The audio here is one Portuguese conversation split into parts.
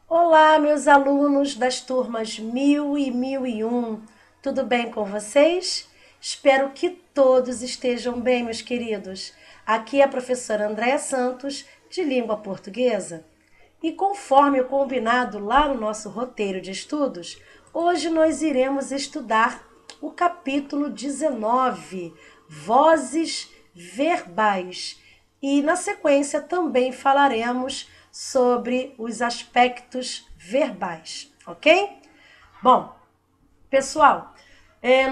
Olá, meus alunos das turmas 1000 e 1001. Tudo bem com vocês? Espero que todos estejam bem, meus queridos. Aqui é a professora Andréa Santos, de língua portuguesa. E conforme o combinado lá no nosso roteiro de estudos, hoje nós iremos estudar o capítulo 19, Vozes Verbais. E na sequência também falaremos sobre os aspectos verbais, ok? Bom, pessoal,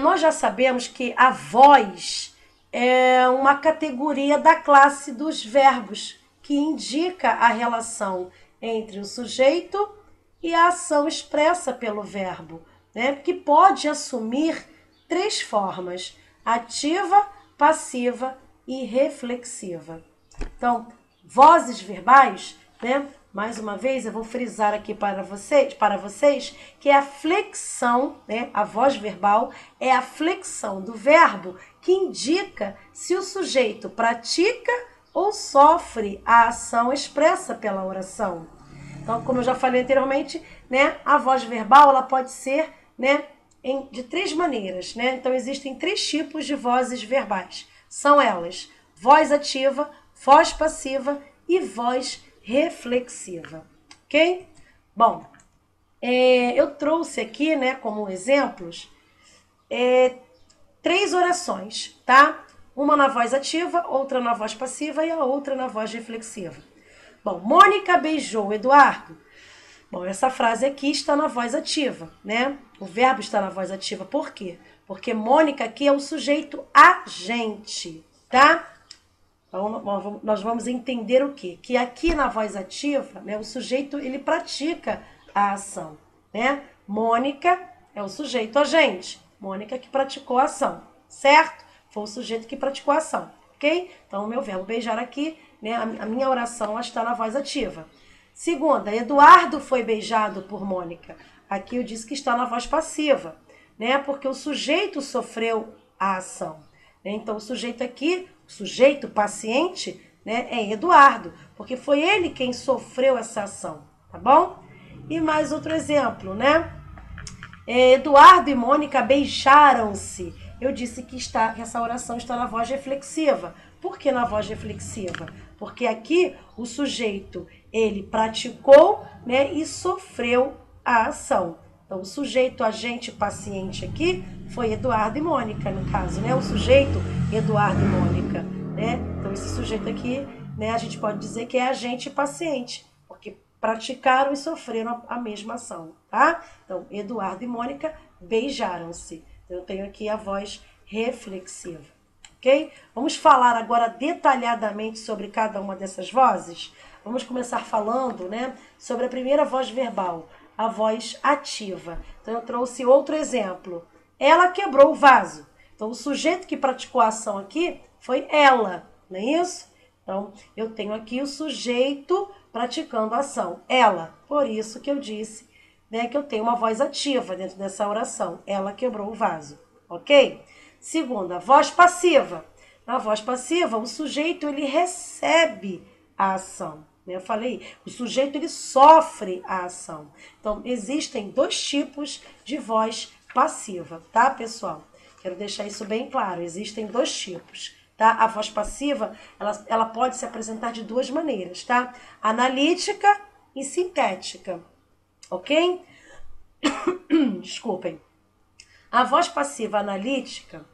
nós já sabemos que a voz é uma categoria da classe dos verbos que indica a relação entre o sujeito e a ação expressa pelo verbo, né? Que pode assumir três formas: ativa, passiva e reflexiva. Então, vozes verbais, né? Mais uma vez, eu vou frisar aqui para vocês que é a flexão, né? A voz verbal é a flexão do verbo que indica se o sujeito pratica ou sofre a ação expressa pela oração. Então, como eu já falei anteriormente, né? A voz verbal ela pode ser, né? De três maneiras, né? Então, existem três tipos de vozes verbais. São elas: voz ativa, voz passiva e voz reflexiva, ok? Bom, eu trouxe aqui, né, como exemplos, três orações, tá? Uma na voz ativa, outra na voz passiva e a outra na voz reflexiva. Bom, Mônica beijou Eduardo. Bom, essa frase aqui está na voz ativa, né? O verbo está na voz ativa. Por quê? Porque Mônica aqui é o sujeito agente, tá? Então, nós vamos entender o quê? Que aqui na voz ativa, né, o sujeito, ele pratica a ação, né? Mônica é o sujeito agente. Mônica que praticou a ação, certo? Foi o sujeito que praticou a ação, ok? Então, o meu verbo beijar aqui, né, a minha oração está na voz ativa. Segunda, Eduardo foi beijado por Mônica. Aqui eu disse que está na voz passiva, né? Porque o sujeito sofreu a ação. Então, o sujeito aqui, o sujeito paciente, né, é Eduardo, porque foi ele quem sofreu essa ação, tá bom? E mais outro exemplo, né? Eduardo e Mônica beijaram-se. Eu disse que essa oração está na voz reflexiva. Por que na voz reflexiva? Porque aqui o sujeito, ele praticou, né, e sofreu a ação. Então, o sujeito agente paciente aqui foi Eduardo e Mônica, no caso, né? O sujeito Eduardo e Mônica, né? Então, esse sujeito aqui, né, a gente pode dizer que é agente paciente, porque praticaram e sofreram a mesma ação, tá? Então, Eduardo e Mônica beijaram-se. Eu tenho aqui a voz reflexiva, ok? Vamos falar agora detalhadamente sobre cada uma dessas vozes. Vamos começar falando, né, sobre a primeira voz verbal, a voz ativa. Então, eu trouxe outro exemplo. Ela quebrou o vaso. Então, o sujeito que praticou a ação aqui foi ela, não é isso? Então, eu tenho aqui o sujeito praticando a ação, ela. Por isso que eu disse, né, que eu tenho uma voz ativa dentro dessa oração. Ela quebrou o vaso, ok? Segunda, voz passiva. Na voz passiva, o sujeito ele recebe a ação. Eu falei, o sujeito ele sofre a ação. Então, existem dois tipos de voz passiva, tá, pessoal? Quero deixar isso bem claro. Existem dois tipos, tá? A voz passiva, ela pode se apresentar de duas maneiras, tá? Analítica e sintética, ok? Desculpem. A voz passiva analítica,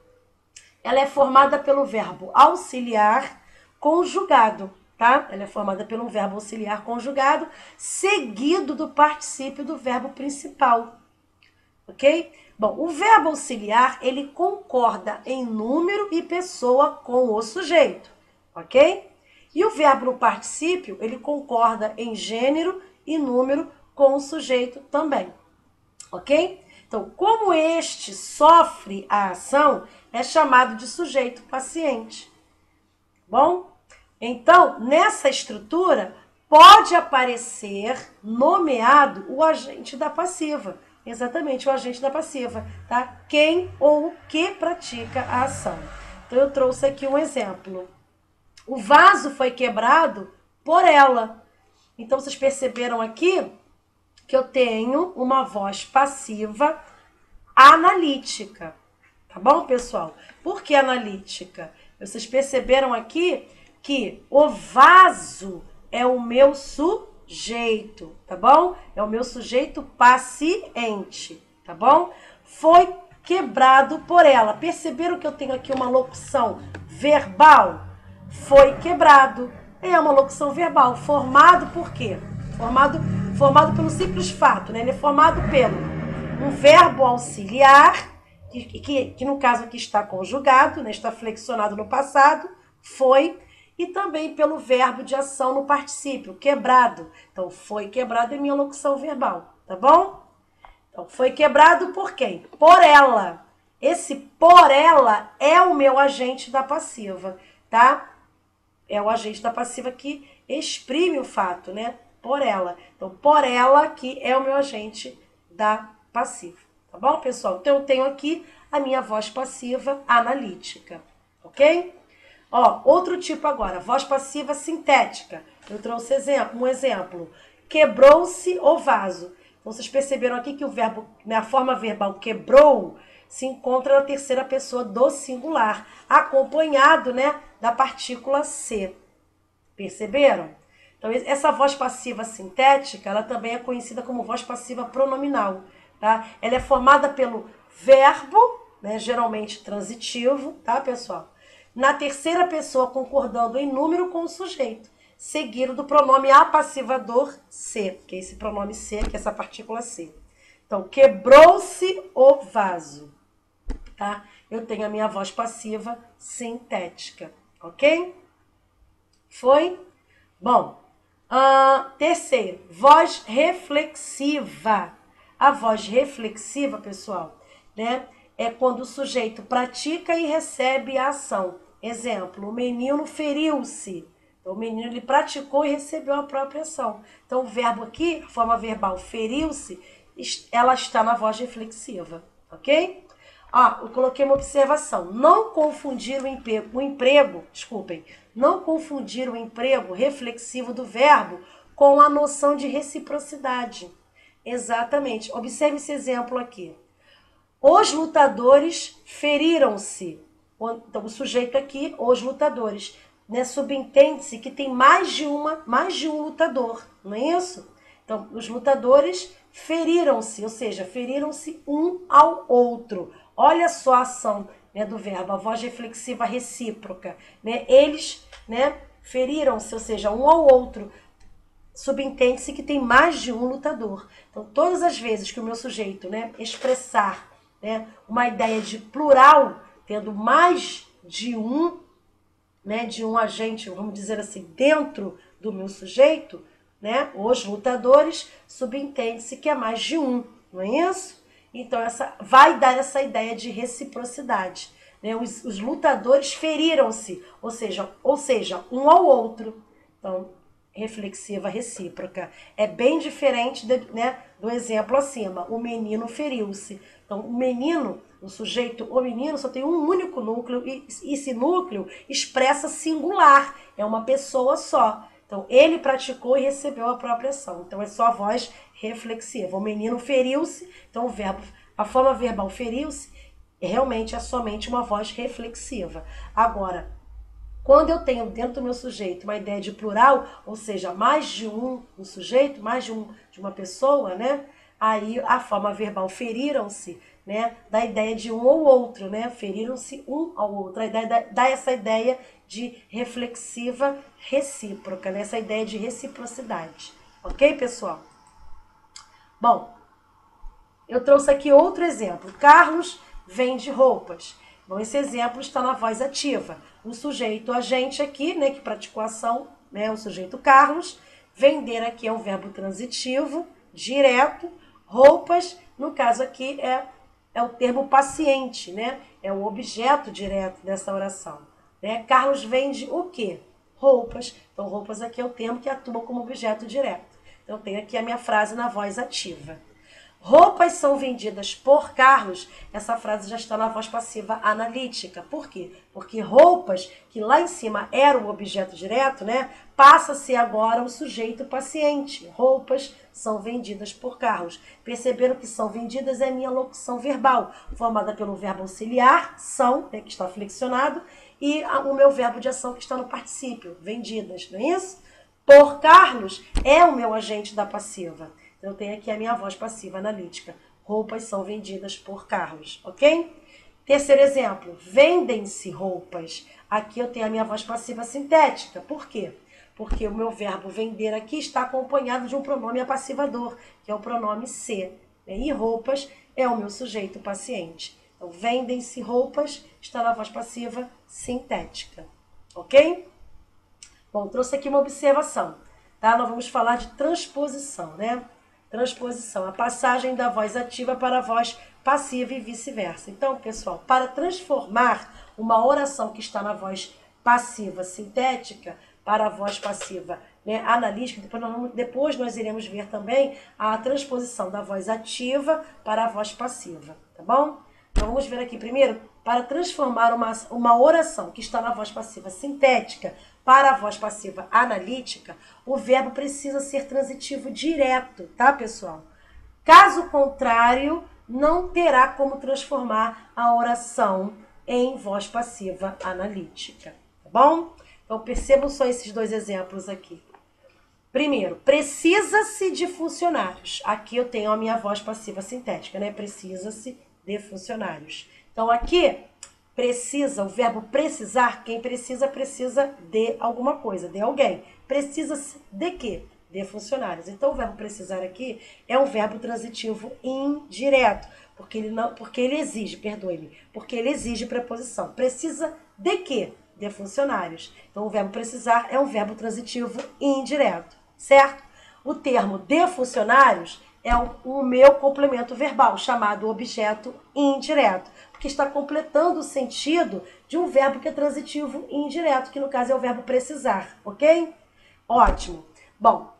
ela é formada pelo verbo auxiliar conjugado, tá? Ela é formada pelo verbo auxiliar conjugado seguido do particípio do verbo principal, ok? Bom, o verbo auxiliar, ele concorda em número e pessoa com o sujeito, ok? E o verbo no particípio, ele concorda em gênero e número com o sujeito também, ok? Então, como este sofre a ação, é chamado de sujeito paciente. Bom? Então, nessa estrutura, pode aparecer nomeado o agente da passiva. Exatamente, o agente da passiva, tá? Quem ou o que pratica a ação. Então, eu trouxe aqui um exemplo. O vaso foi quebrado por ela. Então, vocês perceberam aqui que eu tenho uma voz passiva analítica. Tá bom, pessoal? Por que analítica? Vocês perceberam aqui que o vaso é o meu sujeito, tá bom? É o meu sujeito paciente, tá bom? Foi quebrado por ela. Perceberam que eu tenho aqui uma locução verbal? Foi quebrado. É uma locução verbal. Formado por quê? Formado pelo simples fato, né? Ele é formado pelo um verbo auxiliar, que no caso aqui está conjugado, né? Está flexionado no passado, foi, e também pelo verbo de ação no particípio, quebrado. Então, foi quebrado é minha locução verbal, tá bom? Então, foi quebrado por quem? Por ela. Esse por ela é o meu agente da passiva, tá? É o agente da passiva que exprime o fato, né? Por ela. Então, por ela que é o meu agente da passiva. Tá bom, pessoal? Então, eu tenho aqui a minha voz passiva analítica, ok? Ó, outro tipo agora, voz passiva sintética. Eu trouxe um exemplo. Quebrou-se o vaso. Então, vocês perceberam aqui que o verbo, na forma verbal quebrou, se encontra na terceira pessoa do singular, acompanhado, né, da partícula se. Perceberam? Então, essa voz passiva sintética, ela também é conhecida como voz passiva pronominal, tá? Ela é formada pelo verbo, né, geralmente transitivo, tá, pessoal? Na terceira pessoa, concordando em número com o sujeito, seguido do pronome apassivador se, que é esse pronome se, que é essa partícula se. Então, quebrou-se o vaso, tá? Eu tenho a minha voz passiva sintética, ok? Foi? Bom, terceiro, voz reflexiva. A voz reflexiva, pessoal, né, é quando o sujeito pratica e recebe a ação. Exemplo, o menino feriu-se. Então, o menino ele praticou e recebeu a própria ação. Então, o verbo aqui, a forma verbal feriu-se, ela está na voz reflexiva, ok? Eu coloquei uma observação. Não confundir não confundir o emprego reflexivo do verbo com a noção de reciprocidade. Exatamente. Observe esse exemplo aqui. Os lutadores feriram-se. Então, o sujeito aqui, os lutadores. Né? Subentende-se que tem mais de um lutador, não é isso? Então, os lutadores feriram-se, ou seja, feriram-se um ao outro. Olha só a ação, né, do verbo, a voz reflexiva recíproca. Né? Eles, né, feriram-se, ou seja, um ao outro. Subentende-se que tem mais de um lutador. Então, todas as vezes que o meu sujeito, né, expressar, né, uma ideia de plural, tendo mais de um, né, de um agente, vamos dizer assim, dentro do meu sujeito, né, os lutadores, subentende-se que é mais de um, não é isso? Então, vai dar essa ideia de reciprocidade. Né? Os lutadores feriram-se, ou seja, um ao outro. Então, reflexiva recíproca. É bem diferente né, do exemplo acima. O menino feriu-se. Então, o menino, o sujeito, o menino, só tem um único núcleo e esse núcleo expressa singular. É uma pessoa só. Então, ele praticou e recebeu a própria ação. Então, é só a voz reflexiva. O menino feriu-se. Então, a forma verbal feriu-se realmente é somente uma voz reflexiva. Agora, quando eu tenho dentro do meu sujeito uma ideia de plural, ou seja, mais de um sujeito, mais de uma pessoa, né? Aí a forma verbal feriram-se, né? Dá ideia de um ou outro, né? Feriram-se um ao outro. A ideia dá essa ideia de reflexiva recíproca, né? Essa ideia de reciprocidade. Ok, pessoal? Bom, eu trouxe aqui outro exemplo. Carlos vende roupas. Bom, esse exemplo está na voz ativa. O sujeito agente aqui, né, que praticou a ação, né, o sujeito Carlos. Vender aqui é um verbo transitivo, direto. Roupas, no caso aqui, é o termo paciente, né? É o objeto direto dessa oração. Né? Carlos vende o quê? Roupas. Então, roupas aqui é o termo que atua como objeto direto. Então, eu tenho aqui a minha frase na voz ativa. Roupas são vendidas por Carlos. Essa frase já está na voz passiva analítica. Por quê? Porque roupas, que lá em cima era o objeto direto, né? Passa a ser agora o sujeito paciente. Roupas são vendidas por Carlos. Perceberam que são vendidas é minha locução verbal, formada pelo verbo auxiliar, são, né, que está flexionado, e o meu verbo de ação que está no particípio, vendidas, não é isso? Por Carlos é o meu agente da passiva. Então, eu tenho aqui a minha voz passiva analítica. Roupas são vendidas por Carlos, ok? Terceiro exemplo, vendem-se roupas. Aqui eu tenho a minha voz passiva sintética. Por quê? Porque o meu verbo vender aqui está acompanhado de um pronome apassivador, que é o pronome se. E roupas é o meu sujeito paciente. Então, vendem-se roupas está na voz passiva sintética, ok? Bom, trouxe aqui uma observação, tá? Nós vamos falar de transposição, né? Transposição, a passagem da voz ativa para a voz passiva e vice-versa. Então, pessoal, para transformar uma oração que está na voz passiva sintética para a voz passiva, né, analítica, depois nós iremos ver também a transposição da voz ativa para a voz passiva, tá bom? Então, vamos ver aqui primeiro, para transformar uma oração que está na voz passiva sintética para a voz passiva analítica, o verbo precisa ser transitivo direto, tá, pessoal? Caso contrário, não terá como transformar a oração em voz passiva analítica, tá bom? Então, percebam só esses dois exemplos aqui. Primeiro, precisa-se de funcionários. Aqui eu tenho a minha voz passiva sintética, né? Precisa-se de funcionários. Então, aqui, precisa, o verbo precisar, quem precisa, precisa de alguma coisa, de alguém. Precisa-se de quê? De funcionários. Então, o verbo precisar aqui é um verbo transitivo indireto, porque ele exige, perdoe-me, porque ele exige preposição. Precisa de quê? De funcionários. Então, o verbo precisar é um verbo transitivo indireto, certo? O termo de funcionários é o meu complemento verbal, chamado objeto indireto, porque está completando o sentido de um verbo que é transitivo indireto, que no caso é o verbo precisar, ok? Ótimo. Bom,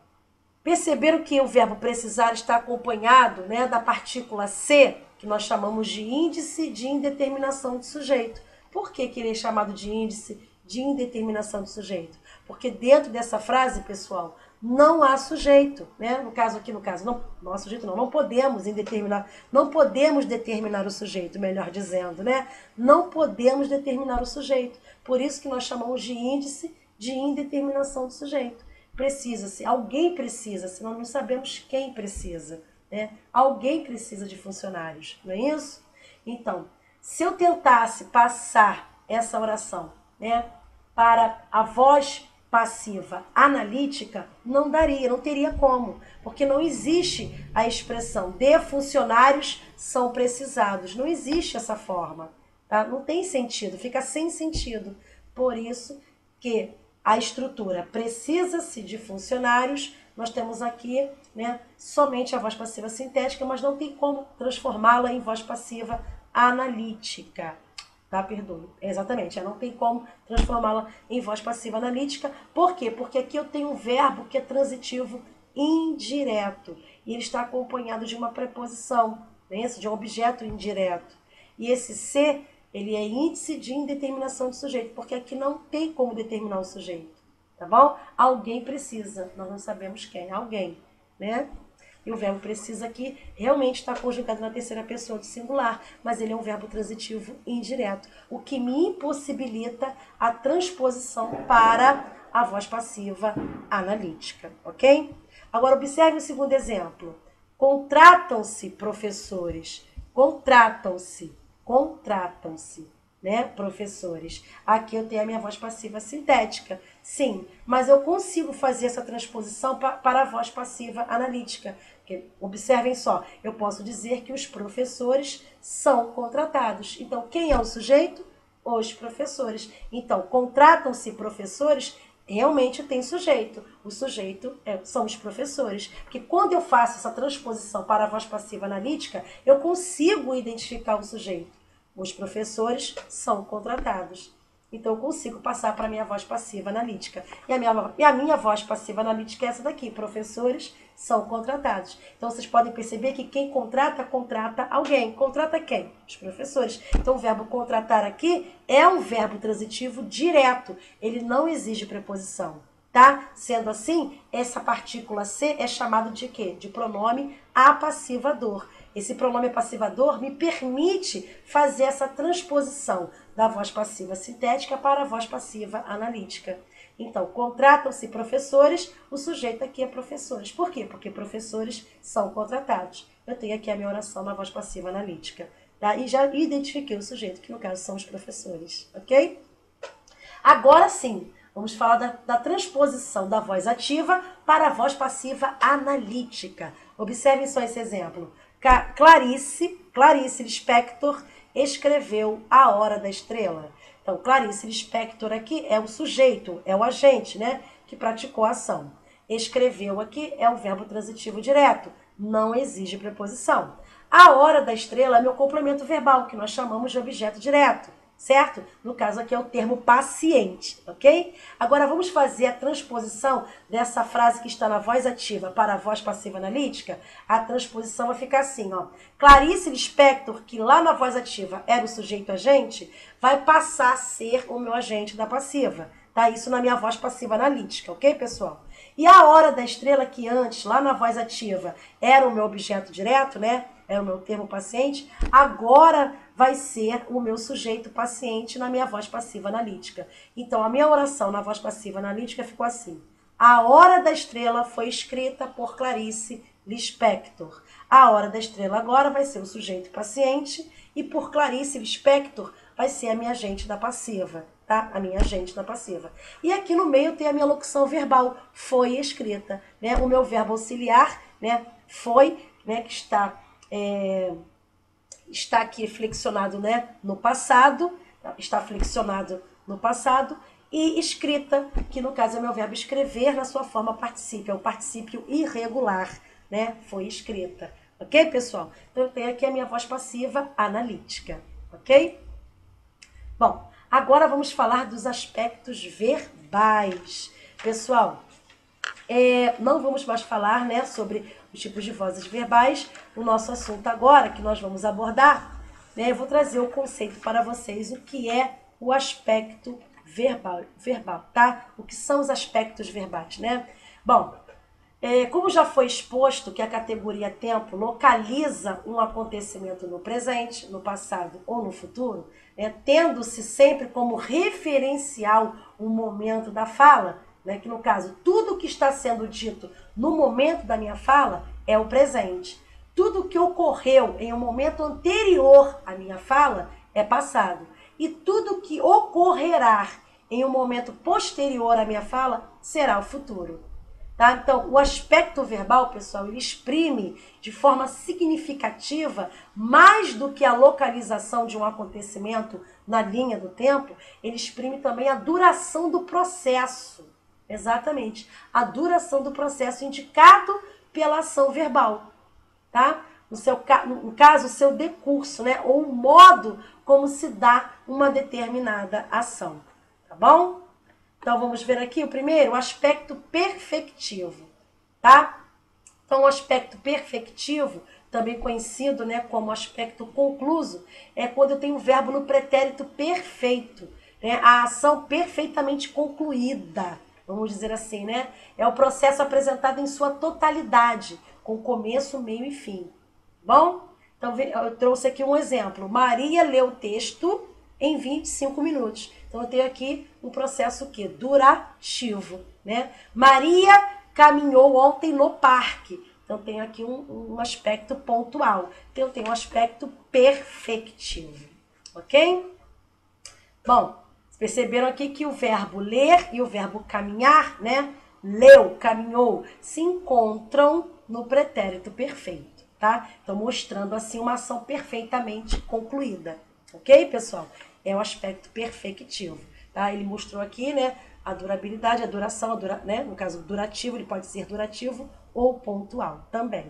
perceberam que o verbo precisar está acompanhado, né, da partícula se, que nós chamamos de índice de indeterminação de sujeito. Por que ele é chamado de índice de indeterminação de sujeito? Porque dentro dessa frase, pessoal, não há sujeito, né? No caso, não há sujeito, não podemos determinar o sujeito, melhor dizendo, né? Não podemos determinar o sujeito. Por isso que nós chamamos de índice de indeterminação do sujeito. Precisa-se, alguém precisa, senão não sabemos quem precisa, né? Alguém precisa de funcionários, não é isso? Então, se eu tentasse passar essa oração, né, para a voz passiva analítica, não daria, não teria como, porque não existe a expressão de funcionários são precisados, não existe essa forma, tá? Não tem sentido, fica sem sentido. Por isso que a estrutura precisa-se de funcionários, nós temos aqui, né, somente a voz passiva sintética, mas não tem como transformá-la em voz passiva analítica. Tá, perdoe. Exatamente, não tem como transformá-la em voz passiva analítica. Por quê? Porque aqui eu tenho um verbo que é transitivo indireto. E ele está acompanhado de uma preposição, né? De um objeto indireto. E esse se, ele é índice de indeterminação de sujeito, porque aqui não tem como determinar o sujeito. Tá bom? Alguém precisa, nós não sabemos quem, alguém, né? E o verbo precisa aqui realmente está conjugado na terceira pessoa do singular, mas ele é um verbo transitivo indireto, o que me impossibilita a transposição para a voz passiva analítica, ok? Agora, observe o segundo exemplo. Contratam-se professores. Contratam-se, né, professores. Aqui eu tenho a minha voz passiva sintética. Sim, mas eu consigo fazer essa transposição para a voz passiva analítica. Porque, observem só, eu posso dizer que os professores são contratados. Então, quem é o sujeito? Os professores. Então, contratam-se professores, realmente tem sujeito. O sujeito são os professores. Porque quando eu faço essa transposição para a voz passiva analítica, eu consigo identificar o sujeito. Os professores são contratados. Então, eu consigo passar para a minha voz passiva analítica. E a minha voz passiva analítica é essa daqui. Professores são contratados. Então, vocês podem perceber que quem contrata, contrata alguém. Contrata quem? Os professores. Então, o verbo contratar aqui é um verbo transitivo direto. Ele não exige preposição, tá? Sendo assim, essa partícula C é chamada de quê? De pronome apassivador. Esse pronome passivador me permite fazer essa transposição da voz passiva sintética para a voz passiva analítica. Então, contratam-se professores, o sujeito aqui é professores. Por quê? Porque professores são contratados. Eu tenho aqui a minha oração na voz passiva analítica, tá? E já identifiquei o sujeito, que no caso são os professores, ok? Agora sim, vamos falar da transposição da voz ativa para a voz passiva analítica. Observem só esse exemplo. Clarice Lispector escreveu A Hora da Estrela. Então, Clarice Lispector aqui é o sujeito, é o agente, né, que praticou a ação. Escreveu aqui é o verbo transitivo direto, não exige preposição. A Hora da Estrela é meu complemento verbal, que nós chamamos de objeto direto, certo? No caso aqui é o termo paciente, ok? Agora vamos fazer a transposição dessa frase que está na voz ativa para a voz passiva analítica. A transposição vai ficar assim, ó. Clarice Lispector, que lá na voz ativa era o sujeito agente, vai passar a ser o meu agente da passiva, tá? Isso na minha voz passiva analítica, ok, pessoal? E a Hora da Estrela, que antes, lá na voz ativa, era o meu objeto direto, né? Era o meu termo paciente, agora vai ser o meu sujeito paciente na minha voz passiva analítica. Então, a minha oração na voz passiva analítica ficou assim. A Hora da Estrela foi escrita por Clarice Lispector. A Hora da Estrela agora vai ser o sujeito paciente e por Clarice Lispector vai ser a minha agente da passiva, tá? A minha agente da passiva. E aqui no meio tem a minha locução verbal, foi escrita, né? O meu verbo auxiliar, né? Foi, né? Que está aqui flexionado, né, no passado, está flexionado no passado, e escrita, que no caso é meu verbo escrever na sua forma particípio, é o particípio irregular, né, foi escrita. Ok, pessoal? Então eu tenho aqui a minha voz passiva analítica, ok? Bom, agora vamos falar dos aspectos verbais. Pessoal, não vamos mais falar, né, sobre os tipos de vozes verbais. O nosso assunto agora, que nós vamos abordar, né, eu vou trazer o conceito para vocês, o que é o aspecto verbal, tá? O que são os aspectos verbais, né? Bom, como já foi exposto que a categoria tempo localiza um acontecimento no presente, no passado ou no futuro, né, tendo-se sempre como referencial o momento da fala, né, que no caso, tudo que está sendo dito no momento da minha fala é o presente. Tudo que ocorreu em um momento anterior à minha fala é passado. E tudo que ocorrerá em um momento posterior à minha fala será o futuro. Tá? Então, o aspecto verbal, pessoal, ele exprime de forma significativa, mais do que a localização de um acontecimento na linha do tempo, ele exprime também a duração do processo. Exatamente, a duração do processo indicado pela ação verbal, tá? No caso, o seu decurso, né? Ou o modo como se dá uma determinada ação, tá bom? Então, vamos ver aqui o primeiro, o aspecto perfectivo, tá? Então, o aspecto perfectivo, também conhecido, né, como aspecto concluso, é quando eu tenho o verbo no pretérito perfeito, né? A ação perfeitamente concluída. Vamos dizer assim, né? É o processo apresentado em sua totalidade, com começo, meio e fim. Bom? Então, eu trouxe aqui um exemplo. Maria leu o texto em 25 minutos. Então, eu tenho aqui um processo que durativo, né? Maria caminhou ontem no parque. Então, tenho aqui um aspecto pontual. Então, eu tenho um aspecto perfectivo. Ok? Bom, perceberam aqui que o verbo ler e o verbo caminhar, né? Leu, caminhou, se encontram no pretérito perfeito, tá? Então, mostrando assim uma ação perfeitamente concluída. Ok, pessoal? É o aspecto perfectivo, tá? Ele mostrou aqui, né, a durabilidade, a duração, né? No caso, durativo, ele pode ser durativo ou pontual também.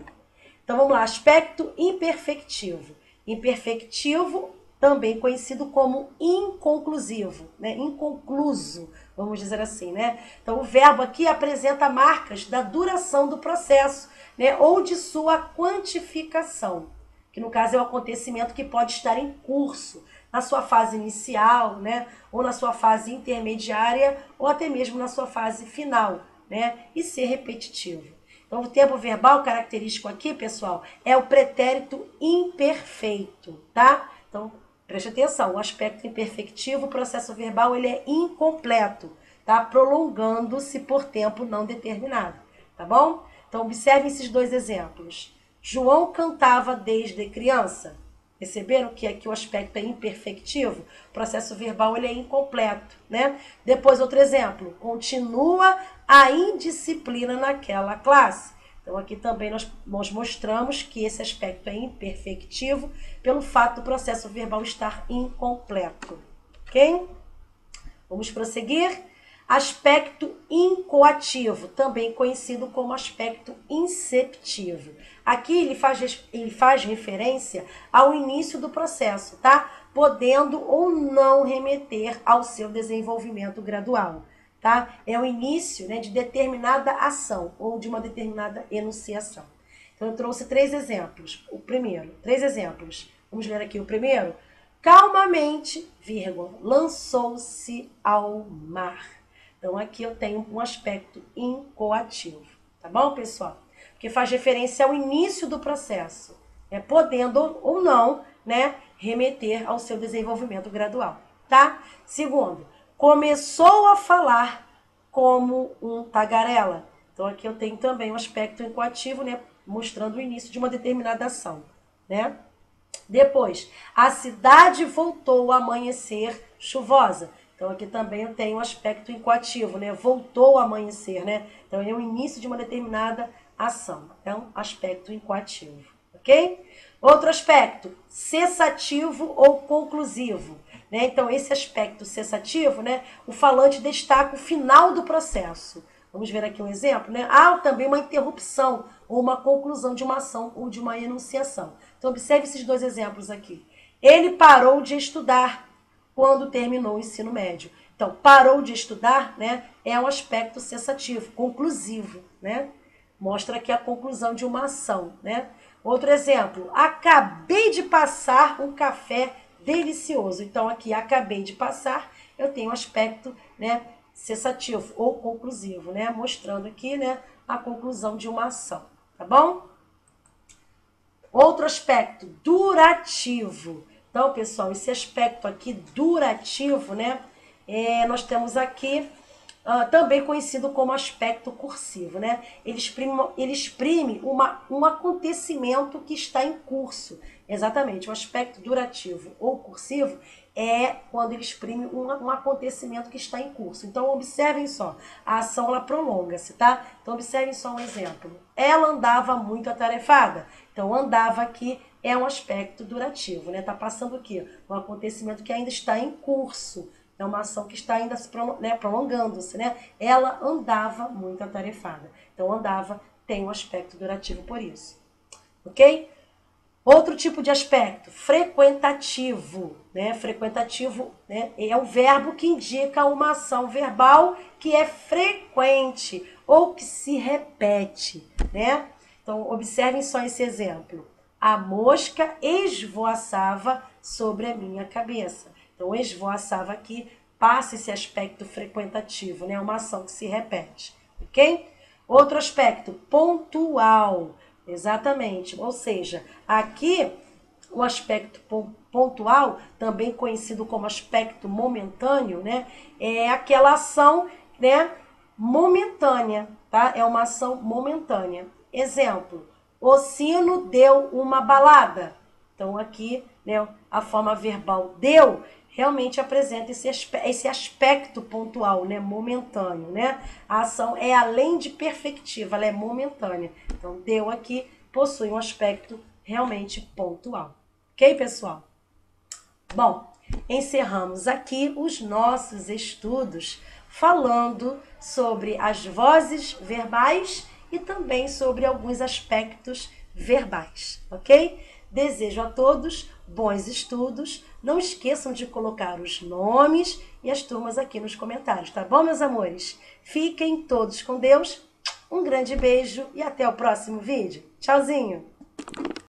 Então, vamos lá. Aspecto imperfectivo. Imperfectivo, também conhecido como inconclusivo, né? Inconcluso, vamos dizer assim, né? Então, o verbo aqui apresenta marcas da duração do processo, né, ou de sua quantificação, que no caso é um acontecimento que pode estar em curso, na sua fase inicial, né, ou na sua fase intermediária, ou até mesmo na sua fase final, né, e ser repetitivo. Então, o tempo verbal característico aqui, pessoal, é o pretérito imperfeito, tá? Então, preste atenção, o aspecto imperfectivo, o processo verbal, ele é incompleto, tá? Prolongando-se por tempo não determinado, tá bom? Então, observe esses dois exemplos. João cantava desde criança. Perceberam que aqui o aspecto é imperfectivo? O processo verbal ele é incompleto, né? Depois, outro exemplo. Continua a indisciplina naquela classe. Então, aqui também nós mostramos que esse aspecto é imperfectivo pelo fato do processo verbal estar incompleto. Ok? Vamos prosseguir. Aspecto incoativo, também conhecido como aspecto inceptivo. Aqui ele faz referência ao início do processo, tá? Podendo ou não remeter ao seu desenvolvimento gradual, tá? É o início, né, de determinada ação ou de uma determinada enunciação. Então, eu trouxe três exemplos. Três exemplos. Vamos ler aqui o primeiro. Calmamente, vírgula, lançou-se ao mar. Então, aqui eu tenho um aspecto incoativo, tá bom, pessoal? Porque faz referência ao início do processo, podendo ou não, né, remeter ao seu desenvolvimento gradual, tá? Segundo, começou a falar como um tagarela. Então, aqui eu tenho também um aspecto incoativo, né, mostrando o início de uma determinada ação, né? Depois, a cidade voltou a amanhecer chuvosa. Então, aqui também eu tenho um aspecto incoativo, né? Voltou a amanhecer, né? Então, é o início de uma determinada ação. Então, aspecto incoativo, ok? Outro aspecto, cessativo ou conclusivo, né? Então, esse aspecto cessativo, né? O falante destaca o final do processo. Vamos ver aqui um exemplo, né? Há também uma interrupção ou uma conclusão de uma ação ou de uma enunciação. Então, observe esses dois exemplos aqui. Ele parou de estudar quando terminou o ensino médio. Então, parou de estudar, né, é um aspecto cessativo, conclusivo, né? Mostra aqui a conclusão de uma ação, né? Outro exemplo, acabei de passar um café delicioso. Então, aqui, acabei de passar, eu tenho um aspecto, né, cessativo ou conclusivo, né? Mostrando aqui, né, a conclusão de uma ação, tá bom? Outro aspecto, durativo. Então, pessoal, esse aspecto aqui durativo, né? Nós temos aqui também conhecido como aspecto cursivo, né? Ele exprime um acontecimento que está em curso. Exatamente, o aspecto durativo ou cursivo é quando ele exprime um acontecimento que está em curso. Então, observem só, a ação ela prolonga-se, tá? Então, observem só um exemplo. Ela andava muito atarefada. Então, andava aqui é um aspecto durativo, né? Tá passando aqui um acontecimento que ainda está em curso. É uma ação que está ainda prolongando-se, né? Ela andava muito atarefada. Então, andava tem um aspecto durativo por isso. Ok? Outro tipo de aspecto, frequentativo, né? Frequentativo, né, é um verbo que indica uma ação verbal que é frequente ou que se repete, né? Então, observem só esse exemplo. A mosca esvoaçava sobre a minha cabeça. Então, esvoaçava aqui passa esse aspecto frequentativo, né? Uma ação que se repete, ok? Outro aspecto, pontual. Exatamente, ou seja, aqui o aspecto pontual, também conhecido como aspecto momentâneo, né, é aquela ação, né, momentânea, tá? É uma ação momentânea. Exemplo, o sino deu uma balada. Então aqui, né, a forma verbal deu realmente apresenta esse aspecto pontual, né, momentâneo, né? A ação é além de perfectiva, ela é momentânea. Então, deu aqui, possui um aspecto realmente pontual. Ok, pessoal? Bom, encerramos aqui os nossos estudos falando sobre as vozes verbais e também sobre alguns aspectos verbais, ok? Desejo a todos bons estudos. Não esqueçam de colocar os nomes e as turmas aqui nos comentários, tá bom, meus amores? Fiquem todos com Deus. Um grande beijo e até o próximo vídeo. Tchauzinho!